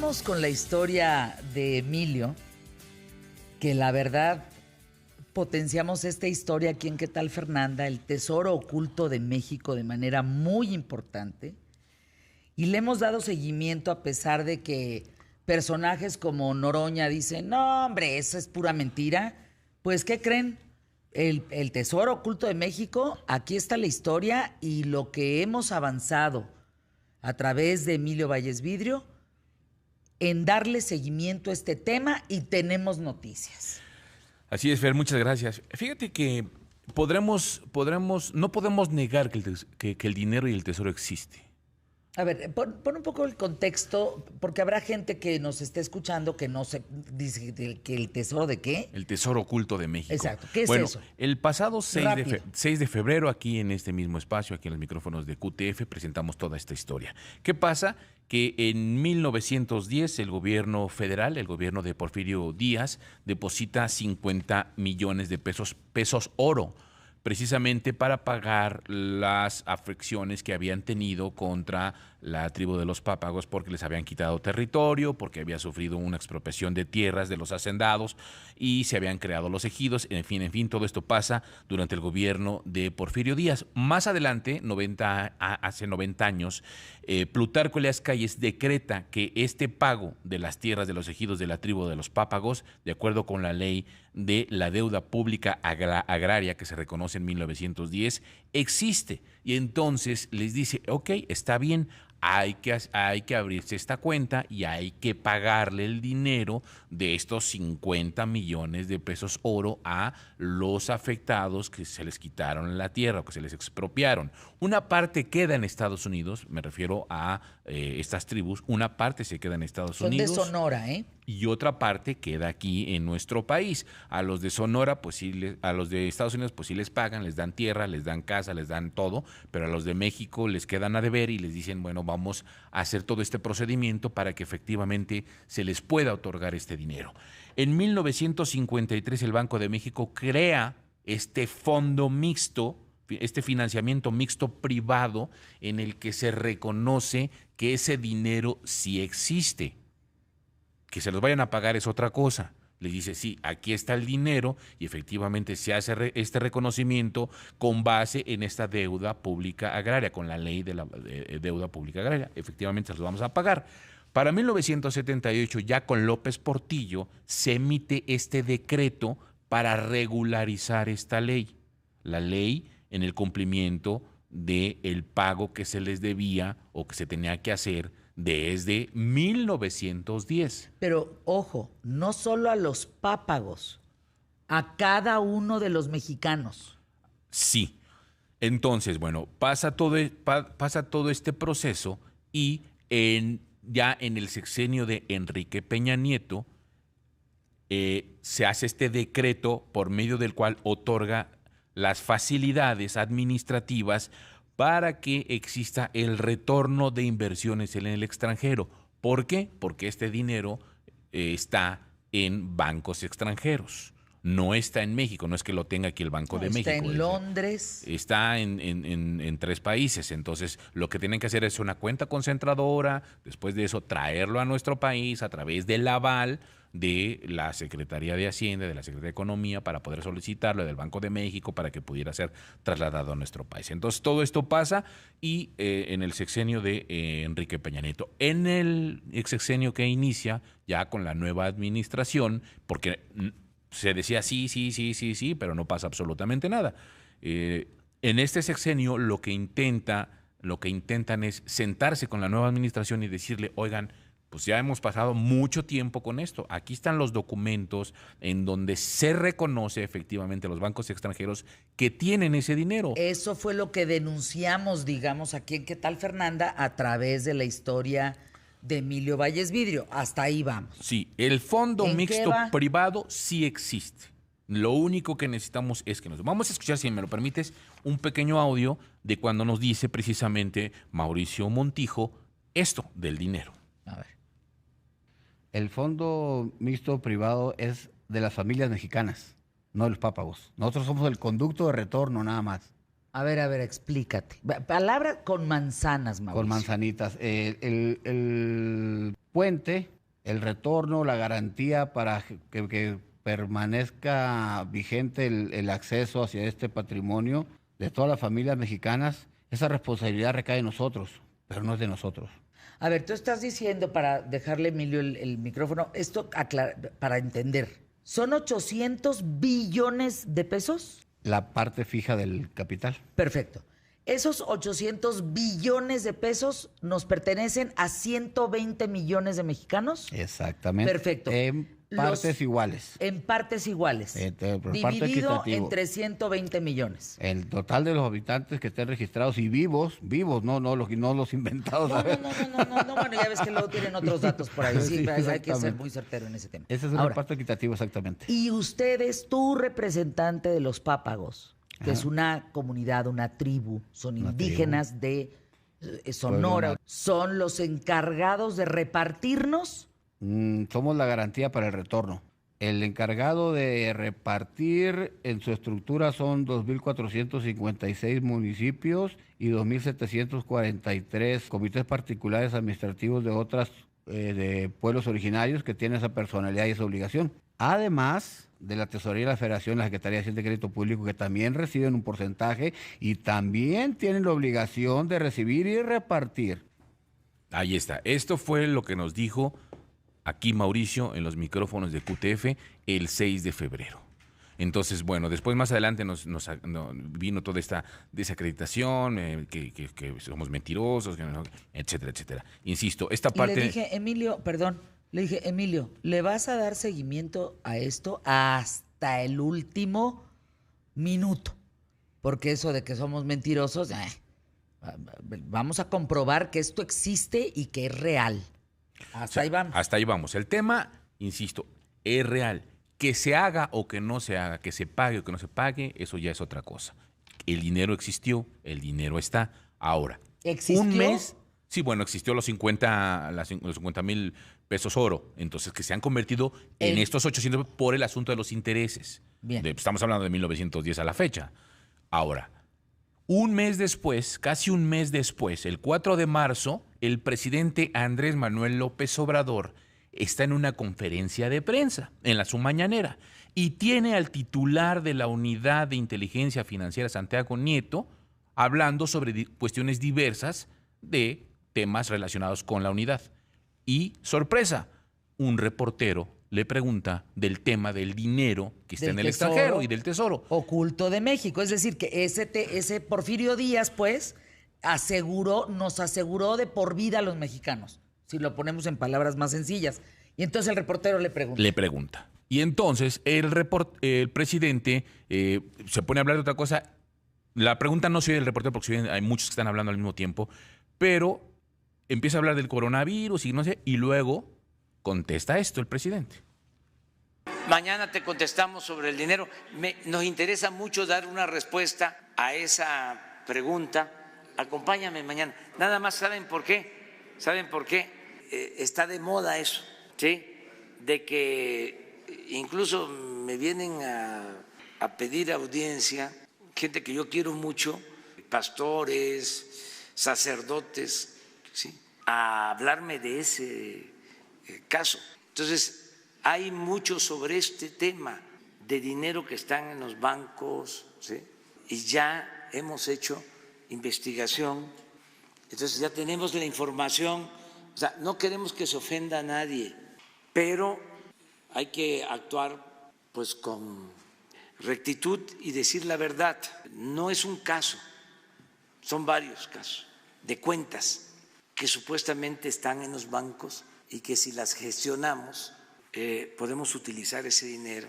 Empezamos con la historia de Emilio, que la verdad potenciamos esta historia aquí en ¿Qué tal, Fernanda? El tesoro oculto de México de manera muy importante. Y le hemos dado seguimiento a pesar de que personajes como Noroña dicen, no, hombre, eso es pura mentira. Pues, ¿qué creen? El tesoro oculto de México, aquí está la historia y lo que hemos avanzado a través de Emilio Valles Vidrio en darle seguimiento a este tema y tenemos noticias. Así es, Fer, muchas gracias. Fíjate que no podemos negar que el dinero y el tesoro existe. A ver, pon un poco el contexto, porque habrá gente que nos esté escuchando que no se dice que el tesoro de qué. El tesoro oculto de México. Exacto. ¿Qué es eso? El pasado 6 de febrero, aquí en este mismo espacio, aquí en los micrófonos de QTF, presentamos toda esta historia. ¿Qué pasa? Que en 1910 el gobierno federal, el gobierno de Porfirio Díaz, deposita 50 millones de pesos oro, precisamente para pagar las afecciones que habían tenido contra la tribu de los Pápagos, porque les habían quitado territorio, porque había sufrido una expropiación de tierras de los hacendados y se habían creado los ejidos. En fin, todo esto pasa durante el gobierno de Porfirio Díaz. Más adelante, hace 90 años, Plutarco Elías Calles decreta que este pago de las tierras de los ejidos de la tribu de los Pápagos, de acuerdo con la ley de la deuda pública agraria que se reconoce en 1910, existe. Y entonces les dice, ok, está bien, hay que abrirse esta cuenta y hay que pagarle el dinero de estos 50 millones de pesos oro a los afectados que se les quitaron la tierra o que se les expropiaron. Una parte queda en Estados Unidos, me refiero a estas tribus, una parte se queda en Estados Unidos. Son de Sonora, ¿eh? Y otra parte queda aquí en nuestro país. A los de Sonora, pues sí, a los de Estados Unidos, pues sí les pagan, les dan tierra, les dan casa, les dan todo, pero a los de México les quedan a deber y les dicen, bueno, vamos a hacer todo este procedimiento para que efectivamente se les pueda otorgar este dinero. En 1953 el Banco de México crea este fondo mixto, este financiamiento mixto privado en el que se reconoce que ese dinero sí existe. Que se los vayan a pagar es otra cosa. Le dice, sí, aquí está el dinero y efectivamente se hace este reconocimiento con base en esta deuda pública agraria, con la ley de la deuda pública agraria. Efectivamente se los vamos a pagar. Para 1978, ya con López Portillo, se emite este decreto para regularizar esta ley. La ley en el cumplimiento del pago que se les debía o que se tenía que hacer desde 1910. Pero, ojo, no solo a los Pápagos, a cada uno de los mexicanos. Sí. Entonces, bueno, pasa todo este proceso y ya en el sexenio de Enrique Peña Nieto se hace este decreto por medio del cual otorga las facilidades administrativas para que exista el retorno de inversiones en el extranjero. ¿Por qué? Porque este dinero está en bancos extranjeros. No está en México, no es que lo tenga aquí el Banco de México. Está en Londres. Está en 3 países. Entonces, lo que tienen que hacer es una cuenta concentradora, después de eso traerlo a nuestro país a través del aval de la Secretaría de Hacienda, de la Secretaría de Economía, para poder solicitarlo del Banco de México para que pudiera ser trasladado a nuestro país. Entonces, todo esto pasa y en el sexenio de Enrique Peña Nieto. En el sexenio que inicia ya con la nueva administración, porque se decía sí, pero no pasa absolutamente nada. En este sexenio lo que intentan es sentarse con la nueva administración y decirle, oigan, pues ya hemos pasado mucho tiempo con esto. Aquí están los documentos en donde se reconoce efectivamente a los bancos extranjeros que tienen ese dinero. Eso fue lo que denunciamos, digamos, aquí en ¿Qué tal, Fernanda? A través de la historia de Emilio Valles Vidrio. Hasta ahí vamos. Sí, el fondo mixto privado sí existe. Lo único que necesitamos es que nos... Vamos a escuchar, si me lo permites, un pequeño audio de cuando nos dice precisamente Mauricio Montijo esto del dinero. A ver. El fondo mixto privado es de las familias mexicanas, no de los Pápagos. Nosotros somos el conducto de retorno nada más. A ver, explícate. Palabra con manzanas, Mauricio. Con manzanitas. El puente el retorno, la garantía para que permanezca vigente el acceso hacia este patrimonio de todas las familias mexicanas, esa responsabilidad recae en nosotros, pero no es de nosotros. A ver, tú estás diciendo, para dejarle a Emilio el micrófono, esto para entender, ¿son 800 billones de pesos? La parte fija del capital. Perfecto. Esos 800 billones de pesos nos pertenecen a 120 millones de mexicanos. Exactamente. Perfecto. En partes iguales. En partes iguales. Por parte Dividido equitativo. entre 120 millones. El total de los habitantes que estén registrados y vivos, no los inventados. No, bueno, ya ves que luego tienen otros datos por ahí. Sí, Sí, hay que ser muy certero en ese tema. Ese es el reparto equitativo, exactamente. Y ustedes, tú representante de los Pápagos, que es una comunidad, una tribu, son indígenas de Sonora, son los encargados de repartirnos. Somos la garantía para el retorno. El encargado de repartir en su estructura son 2.456 municipios y 2.743 comités particulares administrativos de otras de pueblos originarios que tienen esa personalidad y esa obligación. Además de la Tesorería de la Federación, la Secretaría de Hacienda y Crédito Público, que también reciben un porcentaje y también tienen la obligación de recibir y repartir. Ahí está. Esto fue lo que nos dijo aquí Mauricio en los micrófonos de QTF el 6 de febrero. Entonces, bueno, después más adelante nos vino toda esta desacreditación, que somos mentirosos, etcétera, etcétera. Insisto, esta parte... Y le dije, Emilio, ¿le vas a dar seguimiento a esto hasta el último minuto? Porque eso de que somos mentirosos, vamos a comprobar que esto existe y que es real. Hasta ahí vamos. Hasta ahí vamos. El tema, insisto, es real. Que se haga o que no se haga, que se pague o que no se pague, eso ya es otra cosa. El dinero existió, el dinero está. Ahora, ¿existió? Un mes, sí, bueno, existió los 50,000 pesos oro, entonces que se han convertido en estos 800 por el asunto de los intereses. Bien. Estamos hablando de 1910 a la fecha. Ahora, un mes después, casi un mes después, el 4 de marzo, el presidente Andrés Manuel López Obrador está en una conferencia de prensa, en su mañanera, y tiene al titular de la Unidad de Inteligencia Financiera, Santiago Nieto, hablando sobre cuestiones diversas de temas relacionados con la unidad. Y, sorpresa, un reportero le pregunta del tema del dinero que está en el extranjero y del tesoro oculto de México. Es decir, que ese Porfirio Díaz, pues, nos aseguró de por vida a los mexicanos, si lo ponemos en palabras más sencillas. Y entonces el reportero le pregunta. Y entonces el presidente se pone a hablar de otra cosa. La pregunta no soy del reportero porque hay muchos que están hablando al mismo tiempo, pero empieza a hablar del coronavirus y no sé, y luego contesta esto el presidente. Mañana te contestamos sobre el dinero. Nos interesa mucho dar una respuesta a esa pregunta. Acompáñame mañana. Nada más, ¿saben por qué? ¿Saben por qué? Está de moda eso, ¿sí? De que incluso me vienen a pedir audiencia gente que yo quiero mucho, pastores, sacerdotes, ¿sí? A hablarme de ese caso. Entonces, hay mucho sobre este tema de dinero que están en los bancos, ¿sí? Y ya hemos hecho investigación, entonces ya tenemos la información. O sea, no queremos que se ofenda a nadie, pero hay que actuar pues con rectitud y decir la verdad. No es un caso, son varios casos de cuentas que supuestamente están en los bancos y que si las gestionamos podemos utilizar ese dinero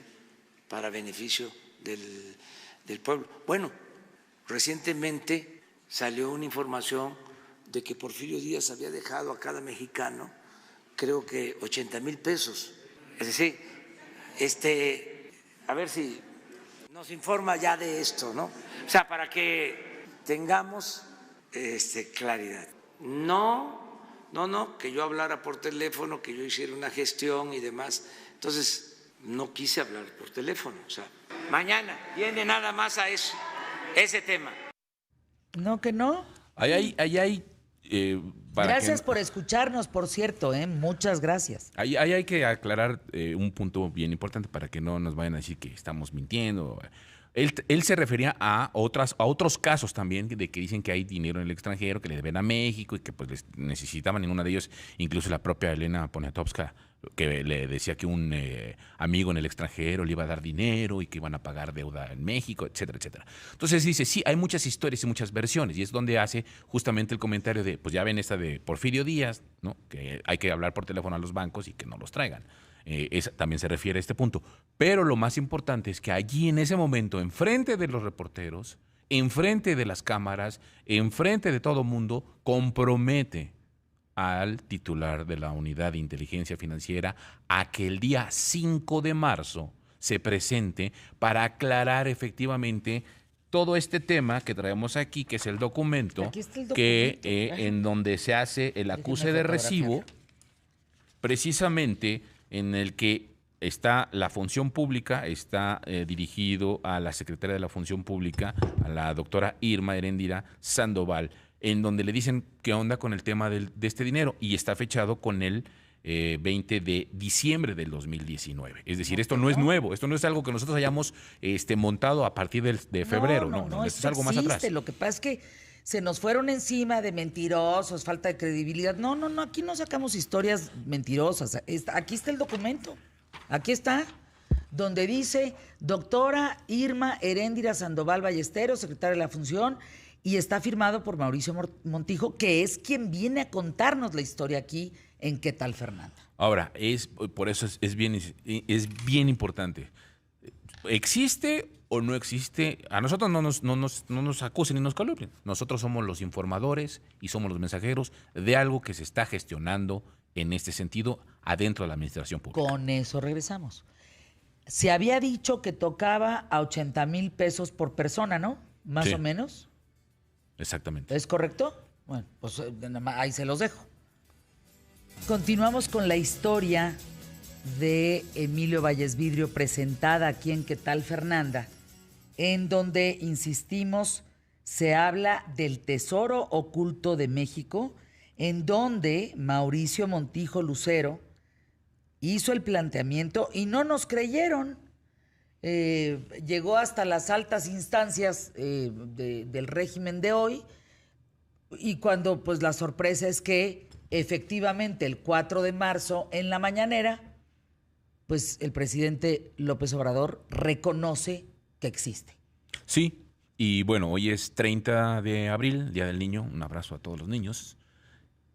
para beneficio del pueblo. Bueno, recientemente salió una información de que Porfirio Díaz había dejado a cada mexicano, creo que 80,000 pesos. Es decir, a ver si nos informa ya de esto, ¿no? O sea, para que tengamos claridad. No, que yo hablara por teléfono, que yo hiciera una gestión y demás. Entonces, no quise hablar por teléfono. O sea, mañana viene nada más a eso, ese tema. No, que no. Ahí hay Gracias por escucharnos, por cierto, muchas gracias. Ahí hay que aclarar un punto bien importante para que no nos vayan a decir que estamos mintiendo. Él se refería a otros casos también de que dicen que hay dinero en el extranjero, que le deben a México y que pues les necesitaban. En uno de ellos, incluso la propia Elena Poniatowska, que le decía que un amigo en el extranjero le iba a dar dinero y que iban a pagar deuda en México, etcétera, etcétera. Entonces dice, sí, hay muchas historias y muchas versiones, y es donde hace justamente el comentario de, pues ya ven esta de Porfirio Díaz, ¿no? Que hay que hablar por teléfono a los bancos y que no los traigan. También se refiere a este punto. Pero lo más importante es que allí en ese momento, enfrente de los reporteros, enfrente de las cámaras, enfrente de todo mundo, compromete al titular de la Unidad de Inteligencia Financiera a que el día 5 de marzo se presente para aclarar efectivamente todo este tema que traemos aquí, que es el documento, que en donde se hace el acuse de recibo, precisamente en el que está la función pública, está dirigido a la secretaria de la Función Pública, a la doctora Irma Heréndira Sandoval, en donde le dicen qué onda con el tema de este dinero, y está fechado con el 20 de diciembre del 2019. Es decir, esto no es nuevo, esto no es algo que nosotros hayamos montado a partir de febrero, no, esto es algo más atrás. Lo que pasa es que se nos fueron encima de mentirosos, falta de credibilidad. No, aquí no sacamos historias mentirosas. Aquí está el documento. Aquí está, donde dice doctora Irma Heréndira Sandoval Ballesteros, secretaria de la Función, y está firmado por Mauricio Montijo, que es quien viene a contarnos la historia aquí en ¿Qué tal, Fernanda? Ahora, por eso es bien importante. ¿Existe o no existe? A nosotros no nos acusen ni nos calumnien. Nosotros somos los informadores y somos los mensajeros de algo que se está gestionando en este sentido adentro de la administración pública. Con eso regresamos. Se había dicho que tocaba a 80,000 pesos por persona, ¿no? Más o menos. Exactamente. ¿Es correcto? Bueno, pues ahí se los dejo. Continuamos con la historia de Emilio Valles Vidrio, presentada aquí en ¿Qué tal, Fernanda?, en donde, insistimos, se habla del tesoro oculto de México, en donde Mauricio Montijo Lucero hizo el planteamiento y no nos creyeron. Llegó hasta las altas instancias del régimen de hoy, y cuando pues la sorpresa es que efectivamente el 4 de marzo en la mañanera, pues el presidente López Obrador reconoce que existe. Sí, y bueno, hoy es 30 de abril, Día del Niño, un abrazo a todos los niños,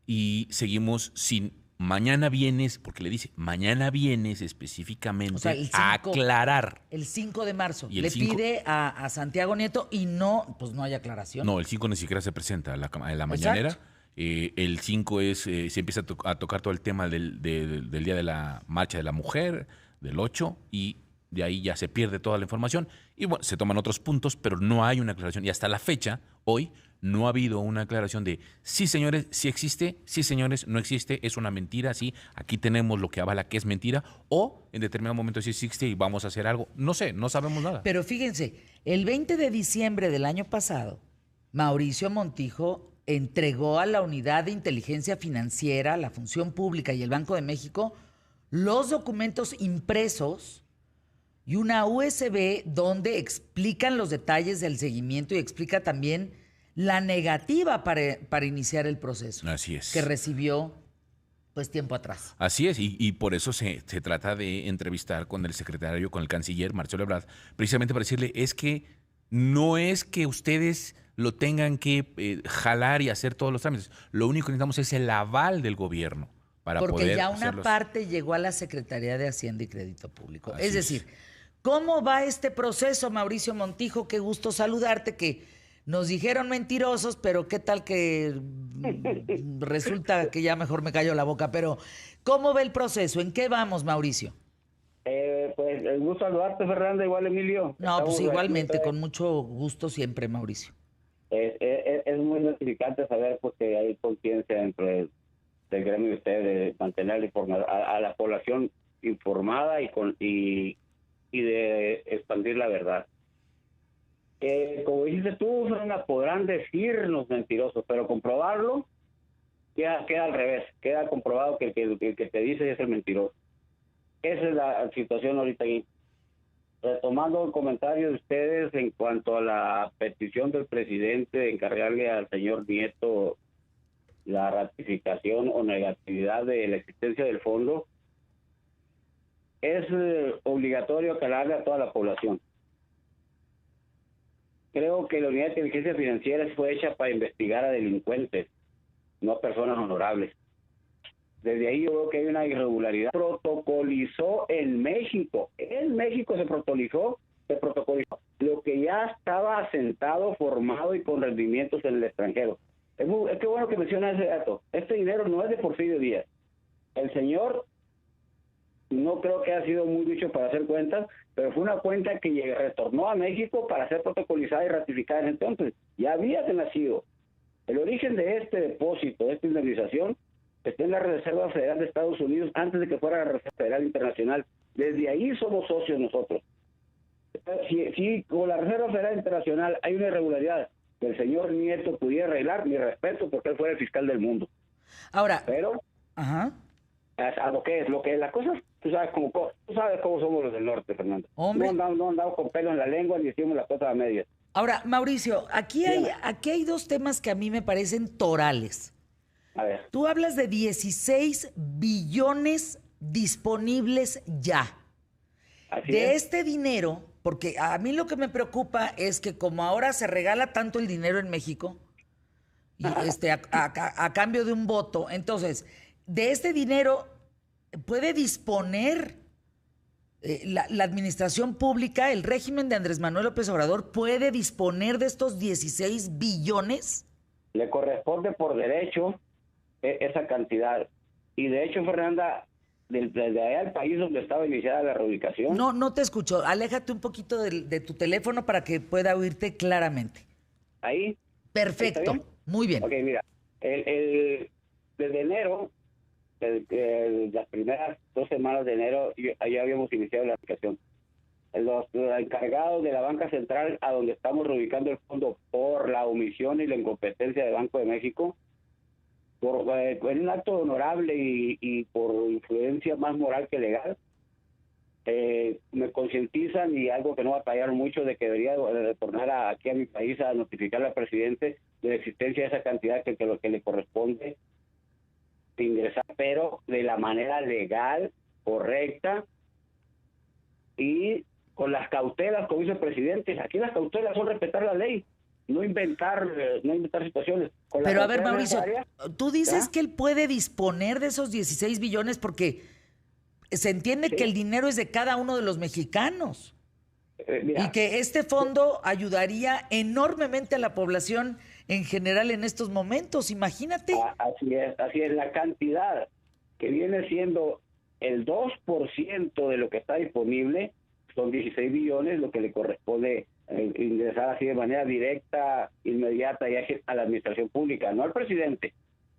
y seguimos sin... Mañana vienes, porque le dice, mañana vienes específicamente, o sea, a aclarar. El 5 de marzo. Y le pide a Santiago Nieto y no, pues no hay aclaración. No, el 5 ni siquiera se presenta en la mañanera. El 5 se empieza a tocar todo el tema del día de la marcha de la mujer, del 8, y de ahí ya se pierde toda la información. Y bueno, se toman otros puntos, pero no hay una aclaración. Y hasta la fecha, hoy, no ha habido una aclaración de sí, señores, sí existe, sí, señores, no existe, es una mentira, sí, aquí tenemos lo que avala que es mentira, o en determinado momento sí existe y vamos a hacer algo. No sé, no sabemos nada. Pero fíjense, el 20 de diciembre del año pasado, Mauricio Montijo entregó a la Unidad de Inteligencia Financiera, la Función Pública y el Banco de México los documentos impresos y una USB donde explican los detalles del seguimiento y explica también la negativa para iniciar el proceso. Así es. Que recibió pues tiempo atrás. Así es, y por eso se trata de entrevistar con el secretario, con el canciller Marcelo Ebrard, precisamente para decirle, es que no es que ustedes lo tengan que jalar y hacer todos los trámites. Lo único que necesitamos es el aval del gobierno para porque poder ya una hacerlos. Parte llegó a la Secretaría de Hacienda y Crédito Público. Así es decir, ¿cómo va este proceso, Mauricio Montijo? Qué gusto saludarte, que nos dijeron mentirosos, pero qué tal que resulta que ya mejor me cayó la boca. Pero, ¿cómo va el proceso? ¿En qué vamos, Mauricio? Pues el gusto saludarte, Fernanda, igual Emilio. No, pues igualmente, con mucho gusto siempre, Mauricio. Es muy gratificante saber pues, que hay conciencia dentro del gremio de ustedes de mantener a la población informada y de expandir la verdad. Como dices tú, podrán decirnos mentirosos, pero comprobarlo queda al revés, queda comprobado que el que te dice es el mentiroso. Esa es la situación ahorita aquí. Retomando el comentario de ustedes en cuanto a la petición del presidente de encargarle al señor Nieto la ratificación o negatividad de la existencia del fondo, es obligatorio calarle a toda la población. Creo que la Unidad de Inteligencia Financiera fue hecha para investigar a delincuentes, no a personas honorables. Desde ahí yo veo que hay una irregularidad. Protocolizó en México. En México se protocolizó lo que ya estaba asentado, formado y con rendimientos en el extranjero. Es que bueno que menciona ese dato. Este dinero no es de Porfirio Díaz. El señor no creo que haya sido muy dicho para hacer cuentas, pero fue una cuenta que retornó a México para ser protocolizada y ratificada en entonces. Ya había nacido. El origen de este depósito, de esta indemnización, está en la Reserva Federal de Estados Unidos antes de que fuera la Reserva Federal Internacional. Desde ahí somos socios nosotros. Si con la Reserva Federal Internacional hay una irregularidad que el señor Nieto pudiera arreglar, mi respeto, porque él fue el fiscal del mundo. Ahora, pero a lo que es las cosas, tú sabes cómo somos los del norte, Fernando. Hombre. No andamos con pelo en la lengua ni decimos las cosas a medias. Ahora, Mauricio, aquí hay dos temas que a mí me parecen torales. A ver. Tú hablas de 16 billones disponibles ya. Así de es. Este dinero, porque a mí lo que me preocupa es que como ahora se regala tanto el dinero en México, y a cambio de un voto, entonces, de este dinero puede disponer la administración pública, el régimen de Andrés Manuel López Obrador, ¿puede disponer de estos 16 billones? Le corresponde por derecho esa cantidad. Y de hecho, Fernanda, desde allá al país donde estaba iniciada la reubicación... No te escucho. Aléjate un poquito de tu teléfono para que pueda oírte claramente. ¿Ahí? Perfecto. ¿Está bien? Muy bien. Ok, mira. Desde enero, las primeras 2 semanas de enero, ya habíamos iniciado la aplicación. Los encargados de la banca central, a donde estamos reubicando el fondo por la omisión y la incompetencia del Banco de México, en un acto honorable y por influencia más moral que legal, me concientizan, y algo que no batallaron mucho, de que debería retornar aquí a mi país a notificarle al presidente de la existencia de esa cantidad que lo que le corresponde ingresar, pero de la manera legal, correcta y con las cautelas, como dice el presidente. Aquí las cautelas son respetar la ley, no inventar situaciones. Pero a ver, Mauricio, tú dices que él puede disponer de esos 16 billones porque se entiende que el dinero es de cada uno de los mexicanos. Y que este fondo ayudaría enormemente a la población en general en estos momentos, imagínate. Así es, la cantidad que viene siendo el 2% de lo que está disponible, son 16 billones, lo que le corresponde ingresar así de manera directa, inmediata y ágil a la administración pública, no al presidente,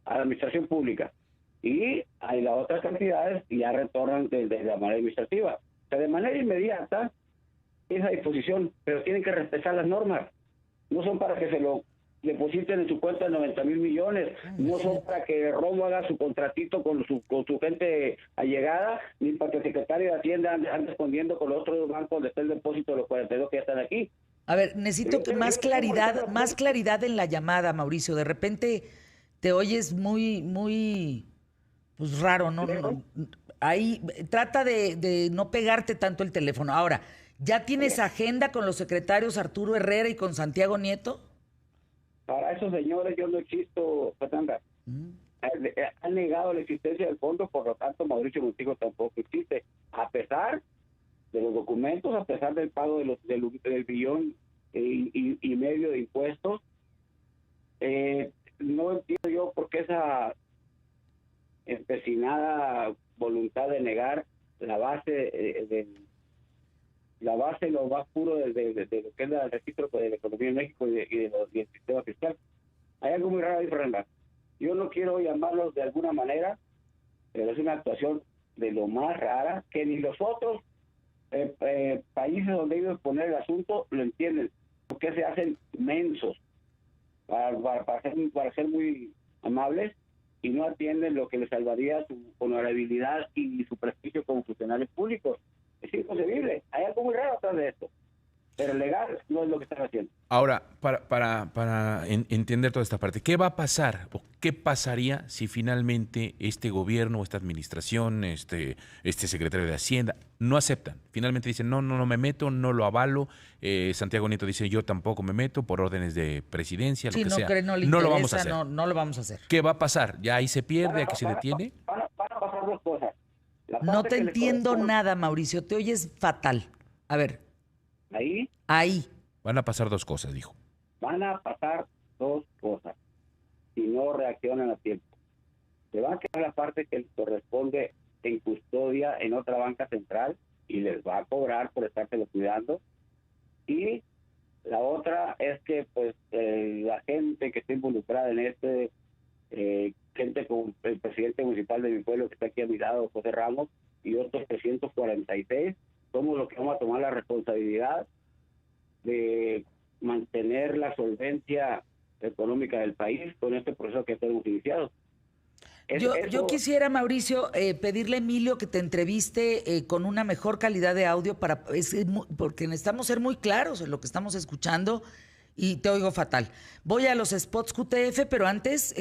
a la administración pública. Y hay las otras cantidades y ya retornan de la manera administrativa. O sea, de manera inmediata, esa disposición, pero tienen que respetar las normas. No son para que se lo depositen en su cuenta de 90,000 millones, no son para que Romo haga su contratito con su gente allegada, ni para que el secretario de Hacienda ande escondiendo con los otros bancos donde está el depósito de los 42 que ya están aquí. A ver, necesito más claridad en la llamada, Mauricio. De repente te oyes muy pues raro, ¿no? Ahí trata de no pegarte tanto el teléfono. Ahora, ¿ya tienes agenda con los secretarios Arturo Herrera y con Santiago Nieto? Para esos señores yo no existo, Fernanda. Han negado la existencia del fondo, por lo tanto Mauricio Montijo tampoco existe, a pesar de los documentos, a pesar del pago del billón y medio de impuestos. No entiendo yo por qué esa empecinada voluntad de negar la base lo más puro de lo que es el registro de la economía en México y del sistema fiscal. Hay algo muy raro ahí, Fernanda. Yo no quiero llamarlos de alguna manera, pero es una actuación de lo más rara, que ni los otros países donde ellos poner el asunto lo entienden. Porque se hacen mensos, para ser muy amables, y no atienden lo que les salvaría su honorabilidad y su prestigio como funcionarios públicos. Es inconcebible. Hay algo muy raro atrás de esto. Pero legal no es lo que están haciendo. Ahora, para entender toda esta parte, ¿qué va a pasar o qué pasaría si finalmente este gobierno, esta administración, este secretario de Hacienda no aceptan? Finalmente dicen, no me meto, no lo avalo. Santiago Nieto dice, yo tampoco me meto por órdenes de presidencia, lo que sea. No lo vamos a hacer. No lo vamos a hacer. ¿Qué va a pasar? ¿Ya ahí se pierde, aquí se detiene? Van a pasar dos cosas. No te entiendo nada, Mauricio. Te oyes fatal. A ver. Ahí. Van a pasar dos cosas, dijo. Van a pasar dos cosas si no reaccionan a tiempo. Se va a quedar la parte que les corresponde en custodia en otra banca central y les va a cobrar por estárselo cuidando. Y la otra es que pues la gente que está involucrada en gente como el presidente municipal de mi pueblo que está aquí a mi lado, José Ramos, y otros 346, somos los que vamos a tomar la responsabilidad de mantener la económica del país con este proceso que tenemos iniciado. Yo quisiera, Mauricio, pedirle a Emilio que te entreviste con una mejor calidad de audio porque necesitamos ser muy claros en lo que estamos escuchando y te oigo fatal. Voy a los spots QTF, pero antes